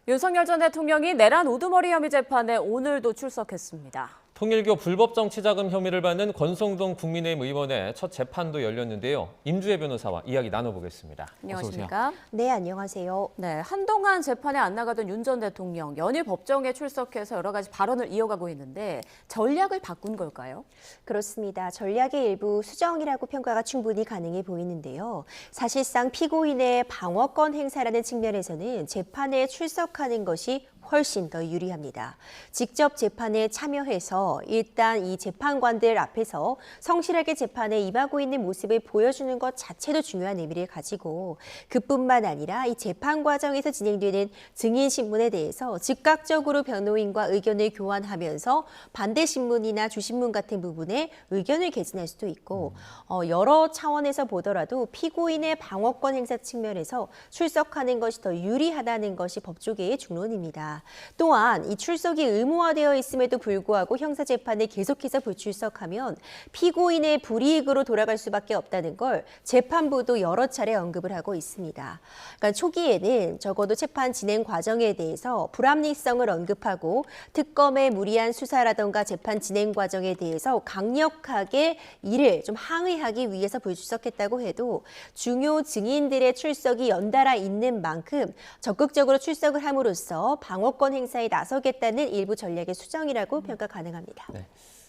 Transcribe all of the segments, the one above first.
윤석열 전 대통령이 내란 우두머리 혐의 재판에 오늘도 출석했습니다. 통일교 불법 정치 자금 혐의를 받는 권성동 국민의힘 의원의 첫 재판도 열렸는데요. 임주혜 변호사와 이야기 나눠보겠습니다. 안녕하십니까? 네, 안녕하세요. 네, 한동안 재판에 안 나가던 윤 전 대통령 연일 법정에 출석해서 여러 가지 발언을 이어가고 있는데 전략을 바꾼 걸까요? 그렇습니다. 전략의 일부 수정이라고 평가가 충분히 가능해 보이는데요. 사실상 피고인의 방어권 행사라는 측면에서는 재판에 출석하는 것이 훨씬 더 유리합니다. 직접 재판에 참여해서 일단 이 재판관들 앞에서 성실하게 재판에 임하고 있는 모습을 보여주는 것 자체도 중요한 의미를 가지고 그뿐만 아니라 이 재판 과정에서 진행되는 증인 신문에 대해서 즉각적으로 변호인과 의견을 교환하면서 반대 신문이나 주신문 같은 부분에 의견을 개진할 수도 있고 여러 차원에서 보더라도 피고인의 방어권 행사 측면에서 출석하는 것이 더 유리하다는 것이 법조계의 중론입니다. 또한 이 출석이 의무화되어 있음에도 불구하고 형사재판에 계속해서 불출석하면 피고인의 불이익으로 돌아갈 수밖에 없다는 걸 재판부도 여러 차례 언급을 하고 있습니다. 그러니까 초기에는 적어도 재판 진행 과정에 대해서 불합리성을 언급하고 특검의 무리한 수사라던가 재판 진행 과정에 대해서 강력하게 이를 좀 항의하기 위해서 불출석했다고 해도 중요 증인들의 출석이 연달아 있는 만큼 적극적으로 출석을 함으로써 방어권 행사에 나서겠다는 일부 전략의 수정이라고 평가 가능합니다. 네.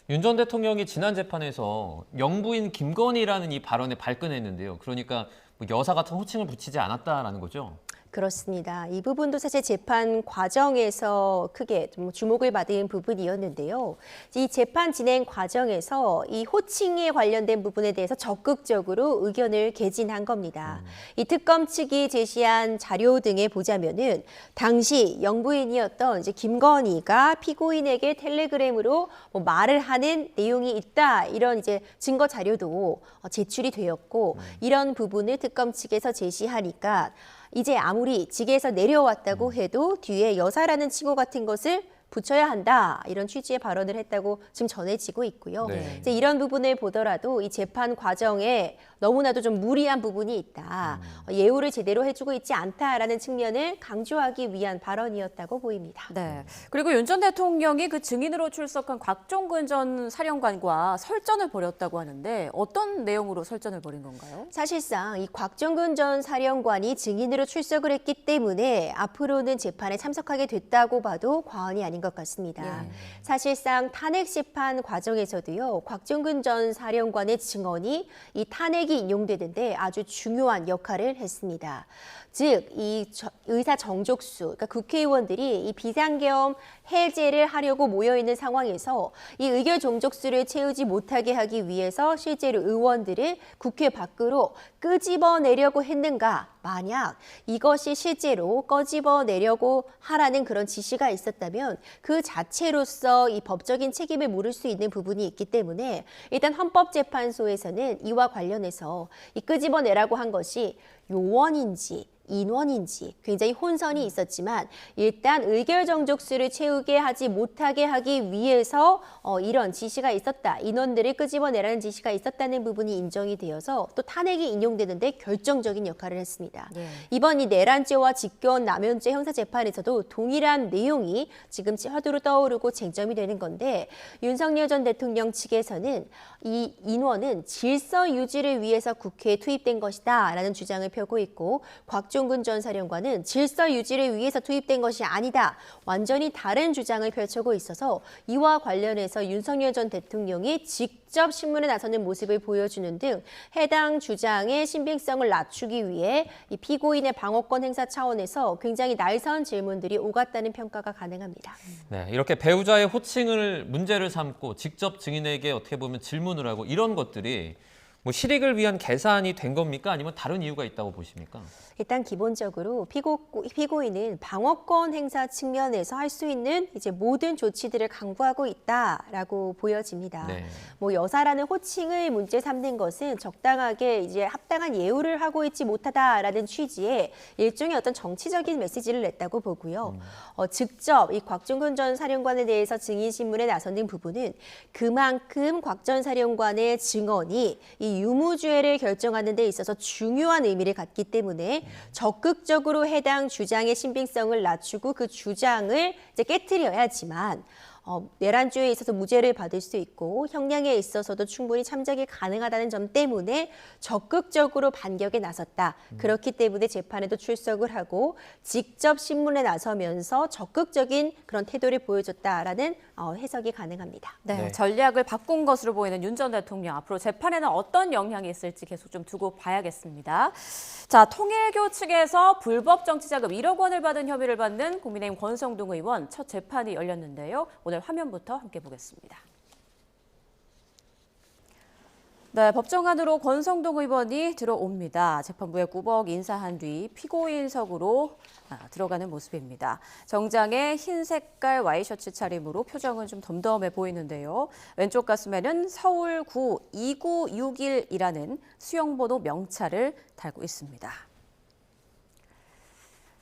윤 전 대통령이 지난 재판에서 영부인 김건희라는 이 발언에 발끈했는데요. 그러니까 뭐 여사 같은 호칭을 붙이지 않았다라는 거죠. 그렇습니다. 이 부분도 사실 재판 과정에서 크게 좀 주목을 받은 부분이었는데요. 이 재판 진행 과정에서 이 호칭에 관련된 부분에 대해서 적극적으로 의견을 개진한 겁니다. 이 특검 측이 제시한 자료 등에 보자면은 당시 영부인이었던 이제 김건희가 피고인에게 텔레그램으로 뭐 말을 하는 내용이 있다 이런 이제 증거 자료도 제출이 되었고 이런 부분을 특검 측에서 제시하니까. 이제 아무리 직에서 내려왔다고 해도 뒤에 여사라는 칭호 같은 것을 붙여야 한다 이런 취지의 발언을 했다고 지금 전해지고 있고요. 네. 이제 이런 부분을 보더라도 이 재판 과정에 너무나도 좀 무리한 부분이 있다. 예우를 제대로 해주고 있지 않다라는 측면을 강조하기 위한 발언이었다고 보입니다. 네. 그리고 윤 전 대통령이 그 증인으로 출석한 곽종근 전 사령관과 설전을 벌였다고 하는데 어떤 내용으로 설전을 벌인 건가요? 사실상 이 곽종근 전 사령관이 증인으로 출석을 했기 때문에 앞으로는 재판에 참석하게 됐다고 봐도 과언이 아닌 것 같습니다. 사실상 탄핵 심판 과정에서도요. 곽종근 전 사령관의 증언이 이 탄핵이 인용되는데 아주 중요한 역할을 했습니다. 즉, 이 의사 정족수, 그러니까 국회의원들이 이 비상계엄 해제를 하려고 모여있는 상황에서 이 의결 정족수를 채우지 못하게 하기 위해서 실제로 의원들을 국회 밖으로 끄집어내려고 했는가? 만약 이것이 실제로 꺼집어내려고 하라는 그런 지시가 있었다면 그 자체로서 이 법적인 책임을 물을 수 있는 부분이 있기 때문에 일단 헌법재판소에서는 이와 관련해서 이 끄집어내라고 한 것이 요원인지 인원인지 굉장히 혼선이 있었지만 일단 의결 정족수를 채우게 하지 못하게 하기 위해서 이런 지시가 있었다. 인원들을 끄집어내라는 지시가 있었다는 부분이 인정이 되어서 또 탄핵이 인용되는데 결정적인 역할을 했습니다. 이번 이 내란죄와 직권남용죄 형사재판에서도 동일한 내용이 지금 화두로 떠오르고 쟁점이 되는 건데 윤석열 전 대통령 측에서는 이 인원은 질서 유지를 위해서 국회에 투입된 것이다 라는 주장을 펴고 있고 곽종근 전 사령관은 질서 유지를 위해서 투입된 것이 아니다. 완전히 다른 주장을 펼치고 있어서 이와 관련해서 윤석열 전 대통령이 직접 신문에 나서는 모습을 보여주는 등 해당 주장의 신빙성을 낮추기 위해 이 피고인의 방어권 행사 차원에서 굉장히 날선 질문들이 오갔다는 평가가 가능합니다. 네, 이렇게 배우자의 호칭을 문제를 삼고 직접 증인에게 어떻게 보면 질문을 하고 이런 것들이 뭐 실익을 위한 계산이 된 겁니까? 아니면 다른 이유가 있다고 보십니까? 일단 기본적으로 피고인은 방어권 행사 측면에서 할 수 있는 이제 모든 조치들을 강구하고 있다라고 보여집니다. 네. 뭐 여사라는 호칭을 문제 삼는 것은 적당하게 이제 합당한 예우를 하고 있지 못하다라는 취지의 일종의 어떤 정치적인 메시지를 냈다고 보고요. 직접 이 곽종근 전 사령관에 대해서 증인 신문에 나서는 부분은 그만큼 곽 전 사령관의 증언이 이 이 유무죄를 결정하는 데 있어서 중요한 의미를 갖기 때문에 적극적으로 해당 주장의 신빙성을 낮추고 그 주장을 이제 깨트려야지만 내란죄에 있어서 무죄를 받을 수 있고 형량에 있어서도 충분히 참작이 가능하다는 점 때문에 적극적으로 반격에 나섰다. 그렇기 때문에 재판에도 출석을 하고 직접 신문에 나서면서 적극적인 그런 태도를 보여줬다라는 해석이 가능합니다. 네, 전략을 바꾼 것으로 보이는 윤 전 대통령. 앞으로 재판에는 어떤 영향이 있을지 계속 좀 두고 봐야겠습니다. 자, 통일교 측에서 불법 정치자금 1억 원을 받은 혐의를 받는 국민의힘 권성동 의원 첫 재판이 열렸는데요. 오늘 화면부터 함께 보겠습니다. 네, 법정 안으로 권성동 의원이 들어옵니다. 재판부에 꾸벅 인사한 뒤 피고인석으로 들어가는 모습입니다. 정장에 흰 색깔 와이셔츠 차림으로 표정은 좀 덤덤해 보이는데요. 왼쪽 가슴에는 서울구 2961이라는 수영번호 명찰을 달고 있습니다.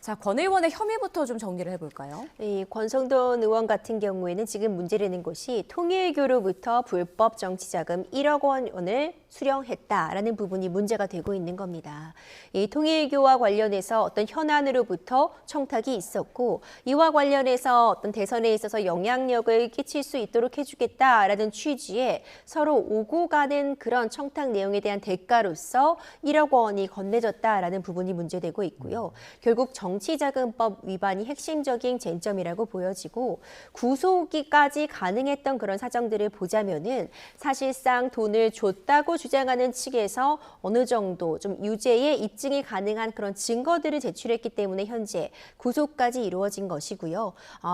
자, 권 의원의 혐의부터 좀 정리를 해볼까요? 이 권성동 의원 같은 경우에는 지금 문제되는 것이 통일교로부터 불법 정치자금 1억 원을 수령했다라는 부분이 문제가 되고 있는 겁니다. 이 통일교와 관련해서 어떤 현안으로부터 청탁이 있었고 이와 관련해서 어떤 대선에 있어서 영향력을 끼칠 수 있도록 해주겠다라는 취지에 서로 오고 가는 그런 청탁 내용에 대한 대가로서 1억 원이 건네졌다라는 부분이 문제되고 있고요. 결국 정치자금법 위반이 핵심적인 쟁점이라고 보여지고 구속이까지 가능했던 그런 사정들을 보자면은 사실상 돈을 줬다고 주장하는 측에서 어느 정도 좀 유죄의 입증이 가능한 그런 증거들을 제출했기 때문에 현재 구속까지 이루어진 것이고요.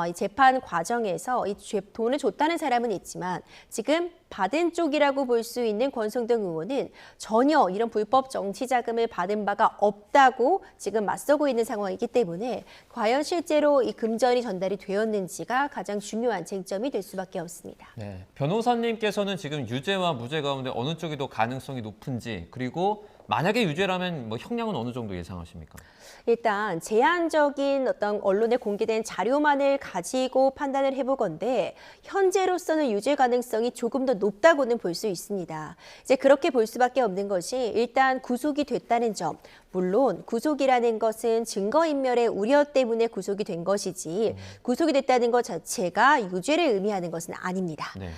이 재판 과정에서 이 돈을 줬다는 사람은 있지만 지금 받은 쪽이라고 볼 수 있는 권성동 의원은 전혀 이런 불법 정치자금을 받은 바가 없다고 지금 맞서고 있는 상황이기 때문에 과연 실제로 이 금전이 전달이 되었는지가 가장 중요한 쟁점이 될 수밖에 없습니다. 네, 변호사님께서는 지금 유죄와 무죄 가운데 어느 쪽이 더 가능성이 높은지, 그리고 만약에 유죄라면 뭐 형량은 어느 정도 예상하십니까? 일단 제한적인 어떤 언론에 공개된 자료만을 가지고 판단을 해보건데 현재로서는 유죄 가능성이 조금 더 높다고는 볼 수 있습니다. 이제 그렇게 볼 수밖에 없는 것이 일단 구속이 됐다는 점. 물론 구속이라는 것은 증거인멸의 우려 때문에 구속이 된 것이지 구속이 됐다는 것 자체가 유죄를 의미하는 것은 아닙니다. 네.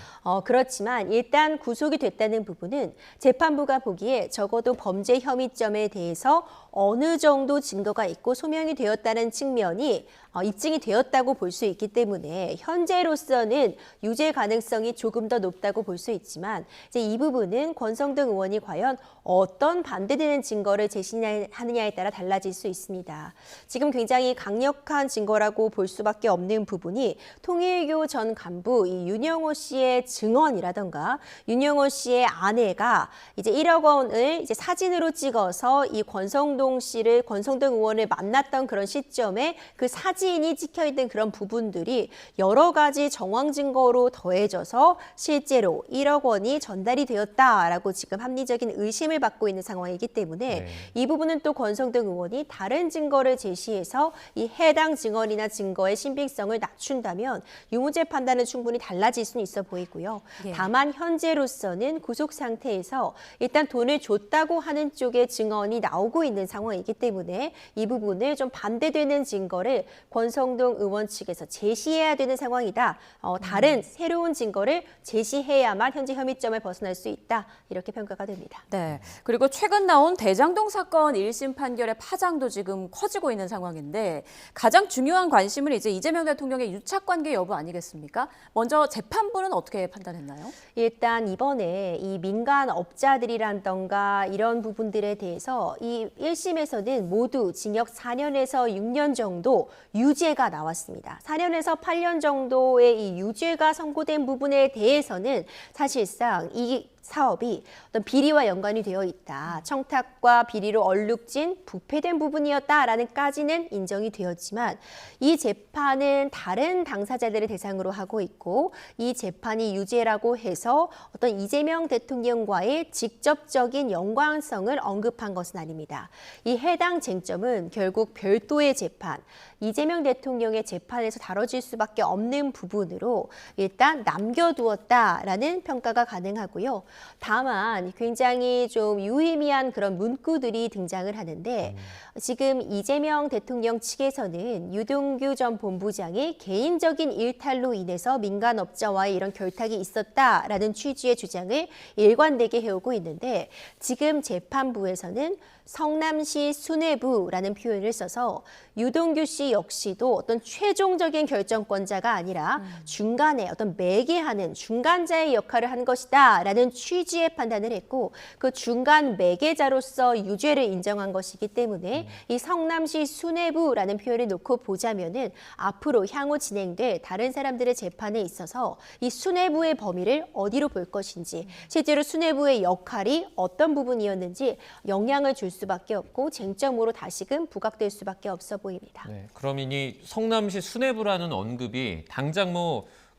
그렇지만 일단 구속이 됐다는 부분은 재판부가 보기에 적어도 범죄 혐의점에 대해서 어느 정도 증거가 있고 소명이 되었다는 측면이 입증이 되었다고 볼 수 있기 때문에 현재로서는 유죄 가능성이 조금 더 높다고 볼 수 있지만 이제 이 부분은 권성동 의원이 과연 어떤 반대되는 증거를 제시하느냐에 따라 달라질 수 있습니다. 지금 굉장히 강력한 증거라고 볼 수밖에 없는 부분이 통일교 전 간부 이 윤영호 씨의 증언이라던가 윤영호 씨의 아내가 이제 1억 원을 이제 사진으로 찍어서 이 권성동 의원을 만났던 그런 시점에 그 사진이 찍혀있던 그런 부분들이 여러 가지 정황 증거로 더해져서 실제로 1억 원이 전달이 되었다라고 지금 합리적인 의심을 받고 있는 상황이기 때문에 이 부분은 또 권성동 의원이 다른 증거를 제시해서 이 해당 증언이나 증거의 신빙성을 낮춘다면 유무죄 판단은 충분히 달라질 수는 있어 보이고요. 다만 현재로서는 구속 상태에서 일단 돈을 줬다고 하는 쪽의 증언이 나오고 있는 상황이기 때문에 이 부분을 좀 반대되는 증거를 권성동 의원 측에서 제시해야 되는 상황이다. 다른 새로운 증거를 제시해야만 현재 혐의점을 벗어날 수 있다. 이렇게 평가가 됩니다. 네. 그리고 최근 나온 대장동 사건 1심 판결의 파장도 지금 커지고 있는 상황인데 가장 중요한 관심은 이제 이재명 대통령의 유착관계 여부 아니겠습니까? 먼저 재판부는 어떻게 판단했나요? 일단 이번에 이 민간 업자들이란던가 이런 부분들에 대해서 이 1심에서는 모두 징역 4년에서 6년 정도 유죄가 나왔습니다. 4년에서 8년 정도의 이 유죄가 선고된 부분에 대해서는 사실상 이 사업이 어떤 비리와 연관이 되어 있다. 청탁과 비리로 얼룩진 부패된 부분이었다라는까지는 인정이 되었지만 이 재판은 다른 당사자들을 대상으로 하고 있고 이 재판이 유죄라고 해서 어떤 이재명 대통령과의 직접적인 연관성을 언급한 것은 아닙니다. 이 해당 쟁점은 결국 별도의 재판, 이재명 대통령의 재판에서 다뤄질 수밖에 없는 부분으로 일단 남겨두었다라는 평가가 가능하고요. 다만 굉장히 좀 유의미한 그런 문구들이 등장을 하는데 지금 이재명 대통령 측에서는 유동규 전 본부장의 개인적인 일탈로 인해서 민간업자와의 이런 결탁이 있었다라는 취지의 주장을 일관되게 해오고 있는데 지금 재판부에서는 성남시 수뇌부라는 표현을 써서 유동규 씨 역시도 어떤 최종적인 결정권자가 아니라 중간에 어떤 매개하는 중간자의 역할을 한 것이다라는 취지의 판단을 했고 그 중간 매개자로서 유죄를 인정한 것이기 때문에 이 성남시 수뇌부라는 표현을 놓고 보자면은 앞으로 향후 진행될 다른 사람들의 재판에 있어서 이 수뇌부의 범위를 어디로 볼 것인지 실제로 수뇌부의 역할이 어떤 부분이었는지 영향을 줄 수밖에 없고 쟁점으로 다시금 부각될 수밖에 없어 보입니다. 네, 그럼 이 성남시 수뇌부라는 언급이 당장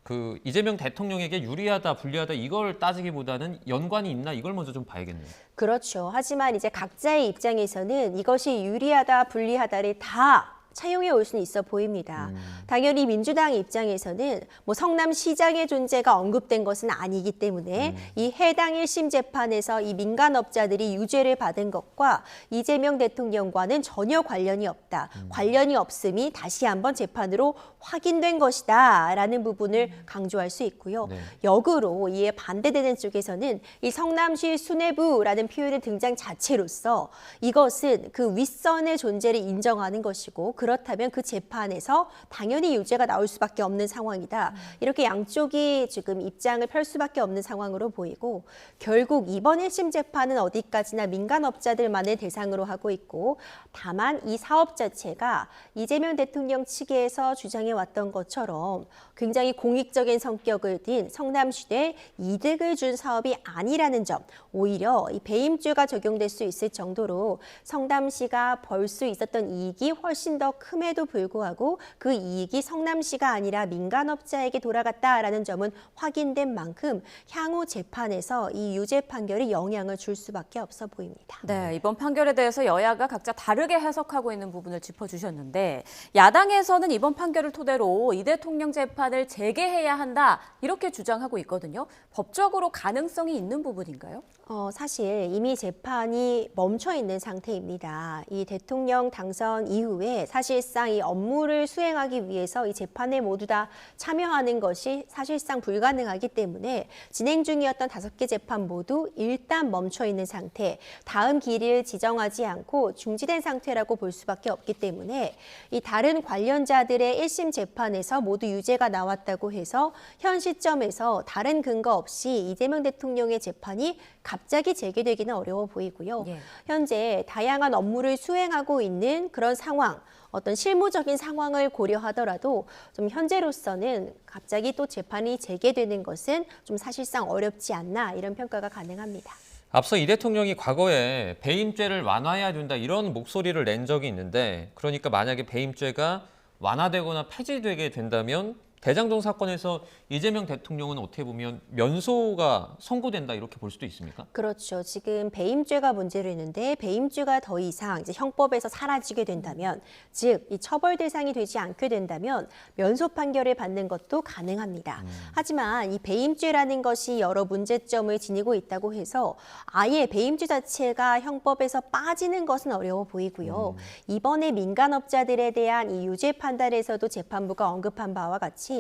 그 이재명 대통령에게 유리하다, 불리하다 이걸 따지기보다는 연관이 있나 이걸 먼저 좀 봐야겠네요. 그렇죠. 하지만 이제 각자의 입장에서는 이것이 유리하다, 불리하다를 다 차용해 올 수는 있어 보입니다. 당연히 민주당 입장에서는 뭐 성남시장의 존재가 언급된 것은 아니기 때문에 이 해당 1심 재판에서 이 민간업자들이 유죄를 받은 것과 이재명 대통령과는 전혀 관련이 없다. 관련이 없음이 다시 한번 재판으로 확인된 것이다 라는 부분을 강조할 수 있고요. 네. 역으로 이에 반대되는 쪽에서는 이 성남시 수뇌부라는 표현의 등장 자체로서 이것은 그 윗선의 존재를 인정하는 것이고 그렇다면 그 재판에서 당연히 유죄가 나올 수밖에 없는 상황이다. 이렇게 양쪽이 지금 입장을 펼 수밖에 없는 상황으로 보이고 결국 이번 1심 재판은 어디까지나 민간업자들만을 대상으로 하고 있고 다만 이 사업 자체가 이재명 대통령 측에서 주장해 왔던 것처럼 굉장히 공익적인 성격을 띤 성남시대 이득을 준 사업이 아니라는 점 오히려 이 배임죄가 적용될 수 있을 정도로 성남시가 벌 수 있었던 이익이 훨씬 더 큼에도 불구하고 그 이익이 성남시가 아니라 민간업자에게 돌아갔다라는 점은 확인된 만큼 향후 재판에서 이 유죄 판결이 영향을 줄 수밖에 없어 보입니다. 네, 이번 판결에 대해서 여야가 각자 다르게 해석하고 있는 부분을 짚어주셨는데 야당에서는 이번 판결을 토대로 이 대통령 재판을 재개해야 한다 이렇게 주장하고 있거든요. 법적으로 가능성이 있는 부분인가요? 사실 이미 재판이 멈춰 있는 상태입니다. 이 대통령 당선 이후에 사실상 이 업무를 수행하기 위해서 이 재판에 모두 다 참여하는 것이 사실상 불가능하기 때문에 진행 중이었던 5개 재판 모두 일단 멈춰 있는 상태, 다음 길을 지정하지 않고 중지된 상태라고 볼 수밖에 없기 때문에 이 다른 관련자들의 1심 재판에서 모두 유죄가 나왔다고 해서 현 시점에서 다른 근거 없이 이재명 대통령의 재판이 갑자기 재개되기는 어려워 보이고요. 예. 현재 다양한 업무를 수행하고 있는 그런 상황, 어떤 실무적인 상황을 고려하더라도 좀 현재로서는 갑자기 또 재판이 재개되는 것은 좀 사실상 어렵지 않나 이런 평가가 가능합니다. 앞서 이 대통령이 과거에 배임죄를 완화해야 된다 이런 목소리를 낸 적이 있는데 그러니까 만약에 배임죄가 완화되거나 폐지되게 된다면 대장동 사건에서 이재명 대통령은 어떻게 보면 면소가 선고된다 이렇게 볼 수도 있습니까? 그렇죠. 지금 배임죄가 문제로 있는데 배임죄가 더 이상 이제 형법에서 사라지게 된다면, 즉 이 처벌 대상이 되지 않게 된다면 면소 판결을 받는 것도 가능합니다. 하지만 이 배임죄라는 것이 여러 문제점을 지니고 있다고 해서 아예 배임죄 자체가 형법에서 빠지는 것은 어려워 보이고요. 이번에 민간업자들에 대한 이 유죄 판단에서도 재판부가 언급한 바와 같이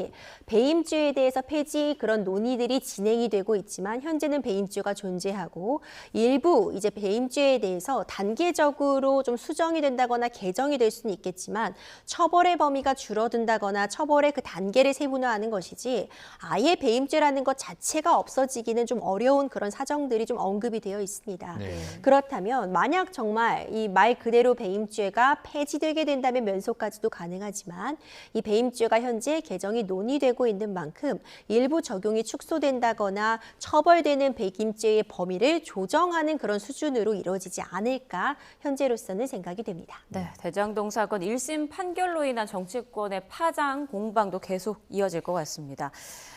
배임죄에 대해서 폐지 그런 논의들이 진행이 되고 있지만 현재는 배임죄가 존재하고 일부 이제 배임죄에 대해서 단계적으로 좀 수정이 된다거나 개정이 될 수는 있겠지만 처벌의 범위가 줄어든다거나 처벌의 그 단계를 세분화하는 것이지 아예 배임죄라는 것 자체가 없어지기는 좀 어려운 그런 사정들이 좀 언급이 되어 있습니다. 네. 그렇다면 만약 정말 이 말 그대로 배임죄가 폐지되게 된다면 면소까지도 가능하지만 이 배임죄가 현재 개정이 논의되고 있는 만큼 일부 적용이 축소된다거나 처벌되는 배임죄의 범위를 조정하는 그런 수준으로 이루어지지 않을까 현재로서는 생각이 됩니다. 네, 대장동 사건 1심 판결로 인한 정치권의 파장 공방도 계속 이어질 것 같습니다.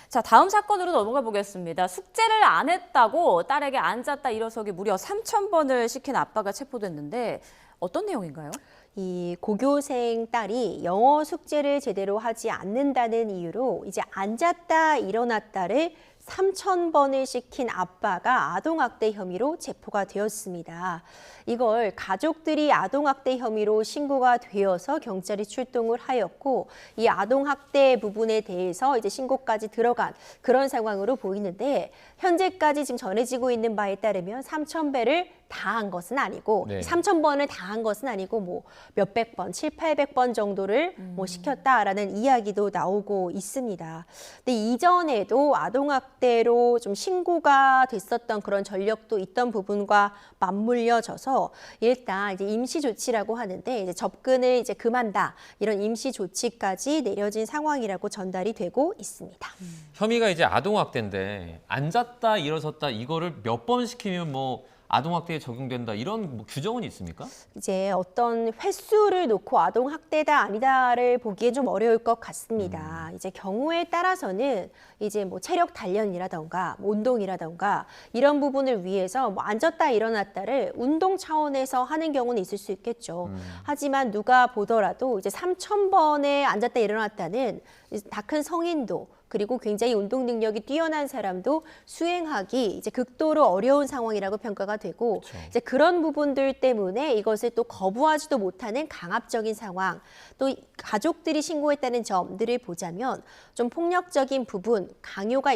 자, 다음 사건으로 넘어가 보겠습니다. 숙제를 안 했다고 딸에게 앉았다 일어서기 무려 3,000번을 시킨 아빠가 체포됐는데 어떤 내용인가요? 이 고교생 딸이 영어 숙제를 제대로 하지 않는다는 이유로 이제 앉았다 일어났다를 3,000번을 시킨 아빠가 아동학대 혐의로 체포가 되었습니다. 이걸 가족들이 아동학대 혐의로 신고가 되어서 경찰이 출동을 하였고 이 아동학대 부분에 대해서 이제 신고까지 들어간 그런 상황으로 보이는데 현재까지 지금 전해지고 있는 바에 따르면 3,000배를 다 한 것은 아니고 네. 3,000번을 다 한 것은 아니고 뭐 몇백 번, 700~800번 정도를 뭐 시켰다라는 이야기도 나오고 있습니다. 근데 이전에도 아동학대로 좀 신고가 됐었던 그런 전력도 있던 부분과 맞물려져서 일단 이제 임시 조치라고 하는데 이제 접근을 이제 금한다 이런 임시 조치까지 내려진 상황이라고 전달이 되고 있습니다. 혐의가 이제 아동학대인데 앉았다 일어섰다 이거를 몇 번 시키면 뭐 아동학대에 적용된다 이런 뭐 규정은 있습니까? 이제 어떤 횟수를 놓고 아동 학대다 아니다를 보기엔 좀 어려울 것 같습니다. 이제 경우에 따라서는 이제 뭐 체력 단련이라던가 뭐 운동이라던가 이런 부분을 위해서 뭐 앉았다 일어났다를 운동 차원에서 하는 경우는 있을 수 있겠죠. 하지만 누가 보더라도 이제 3,000번에 앉았다 일어났다는 다 큰 성인도 그리고 굉장히 운동 능력이 뛰어난 사람도 수행하기 이제 극도로 어려운 상황이라고 평가가 되고 그렇죠. 이제 그런 부분들 때문에 이것을 또 거부하지도 못하는 강압적인 상황 또 가족들이 신고했다는 점들을 보자면 좀 폭력적인 부분 강요가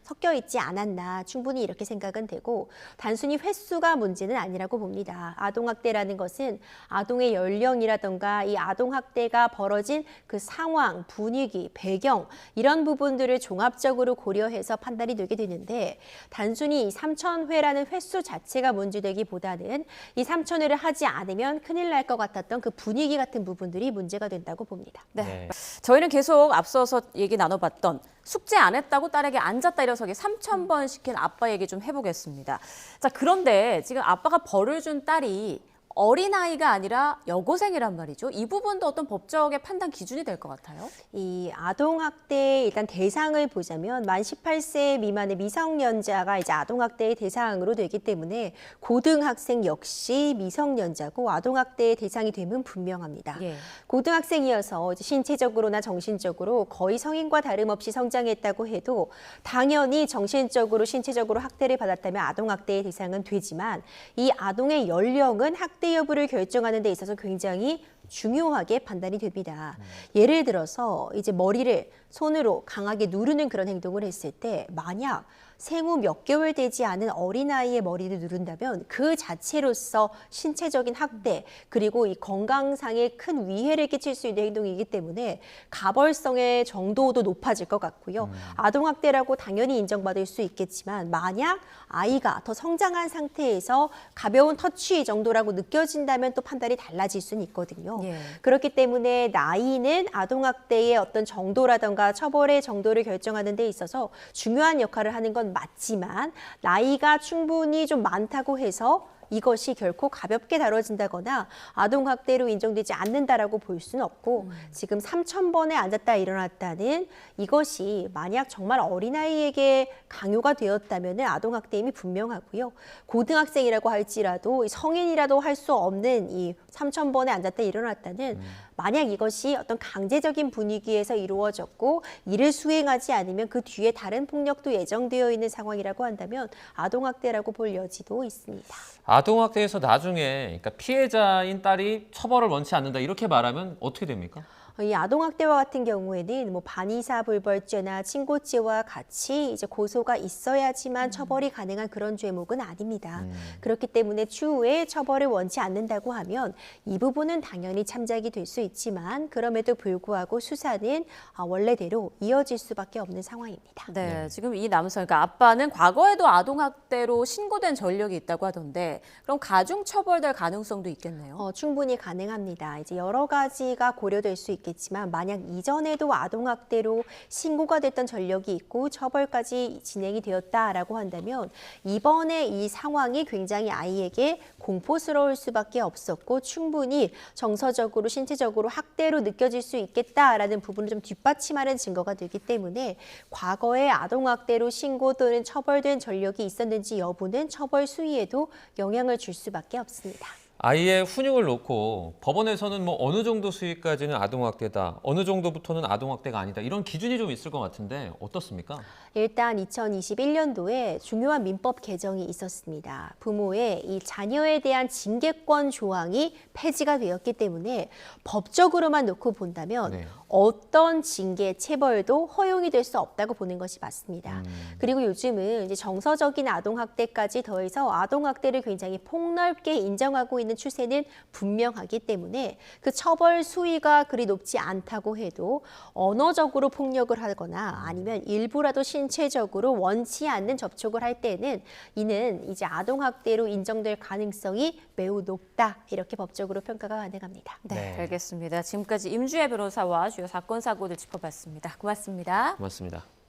섞여 있지 않았나 충분히 이렇게 생각은 되고 단순히 횟수가 문제는 아니라고 봅니다. 아동학대라는 것은 아동의 연령이라던가 이 아동학대가 벌어진 그 상황, 분위기, 배경 이런 부분들을 종합적으로 고려해서 판단이 되게 되는데 단순히 이 3,000회라는 횟수 자체가 문제되기보다는 이 3,000회를 하지 않으면 큰일 날 것 같았던 그 분위기 같은 부분들이 문제가 된다고 봅니다. 네. 저희는 계속 앞서서 얘기 나눠봤던 숙제 안 했다고 딸에게 앉았다 일어서기 3,000번 시킨 아빠 얘기 좀 해보겠습니다. 자, 그런데 지금 아빠가 벌을 준 딸이 어린아이가 아니라 여고생이란 말이죠. 이 부분도 어떤 법적의 판단 기준이 될 것 같아요. 이 아동학대의 일단 대상을 보자면 만 18세 미만의 미성년자가 이제 아동학대의 대상으로 되기 때문에 고등학생 역시 미성년자고 아동학대의 대상이 되면 분명합니다. 예. 고등학생이어서 이제 신체적으로나 정신적으로 거의 성인과 다름없이 성장했다고 해도 당연히 정신적으로 신체적으로 학대를 받았다면 아동학대의 대상은 되지만 이 아동의 연령은 학대 여부를 결정하는 데 있어서 굉장히 중요하게 판단이 됩니다. 예를 들어서 이제 머리를 손으로 강하게 누르는 그런 행동을 했을 때 만약 생후 몇 개월 되지 않은 어린아이의 머리를 누른다면 그 자체로서 신체적인 학대 그리고 이 건강상에 큰 위해를 끼칠 수 있는 행동이기 때문에 가벌성의 정도도 높아질 것 같고요. 아동학대라고 당연히 인정받을 수 있겠지만 만약 아이가 더 성장한 상태에서 가벼운 터치 정도라고 느껴진다면 또 판단이 달라질 수는 있거든요. 예. 그렇기 때문에 나이는 아동학대의 어떤 정도라던가 처벌의 정도를 결정하는 데 있어서 중요한 역할을 하는 건 맞지만 나이가 충분히 좀 많다고 해서 이것이 결코 가볍게 다뤄진다거나 아동학대로 인정되지 않는다라고 볼 수는 없고 지금 3,000번에 앉았다 일어났다는 이것이 만약 정말 어린아이에게 강요가 되었다면 아동학대임이 분명하고요. 고등학생이라고 할지라도 성인이라도 할 수 없는 이 3,000번에 앉았다 일어났다는 만약 이것이 어떤 강제적인 분위기에서 이루어졌고 이를 수행하지 않으면 그 뒤에 다른 폭력도 예정되어 있는 상황이라고 한다면 아동학대라고 볼 여지도 있습니다. 아동학대에서 나중에 그러니까 피해자인 딸이 처벌을 원치 않는다 이렇게 말하면 어떻게 됩니까? 이 아동학대와 같은 경우에는 뭐 반의사불벌죄나 친고죄와 같이 이제 고소가 있어야지만 처벌이 가능한 그런 죄목은 아닙니다. 그렇기 때문에 추후에 처벌을 원치 않는다고 하면 이 부분은 당연히 참작이 될 수 있지만 그럼에도 불구하고 수사는 원래대로 이어질 수밖에 없는 상황입니다. 네, 지금 이 남성, 그러니까 아빠는 과거에도 아동학대로 신고된 전력이 있다고 하던데 그럼 가중처벌될 가능성도 있겠네요. 충분히 가능합니다. 이제 여러 가지가 고려될 수 있겠지만 만약 이전에도 아동학대로 신고가 됐던 전력이 있고 처벌까지 진행이 되었다라고 한다면 이번에 이 상황이 굉장히 아이에게 공포스러울 수밖에 없었고 충분히 정서적으로 신체적으로 학대로 느껴질 수 있겠다라는 부분을 좀 뒷받침하는 증거가 되기 때문에 과거에 아동학대로 신고 또는 처벌된 전력이 있었는지 여부는 처벌 수위에도 영향을 줄 수밖에 없습니다. 아이의 훈육을 놓고 법원에서는 뭐 어느 정도 수위까지는 아동학대다, 어느 정도부터는 아동학대가 아니다 이런 기준이 좀 있을 것 같은데 어떻습니까? 일단 2021년도에 중요한 민법 개정이 있었습니다. 부모의 이 자녀에 대한 징계권 조항이 폐지가 되었기 때문에 법적으로만 놓고 본다면 네. 어떤 징계, 체벌도 허용이 될 수 없다고 보는 것이 맞습니다. 그리고 요즘은 이제 정서적인 아동학대까지 더해서 아동학대를 굉장히 폭넓게 인정하고 있는 추세는 분명하기 때문에 그 처벌 수위가 그리 높지 않다고 해도 언어적으로 폭력을 하거나 아니면 일부라도 신체적으로 원치 않는 접촉을 할 때는 이는 이제 아동학대로 인정될 가능성이 매우 높다. 이렇게 법적으로 평가가 가능합니다. 네, 알겠습니다. 지금까지 임주혜 변호사와 주요 사건 사고를 짚어봤습니다. 고맙습니다. 고맙습니다.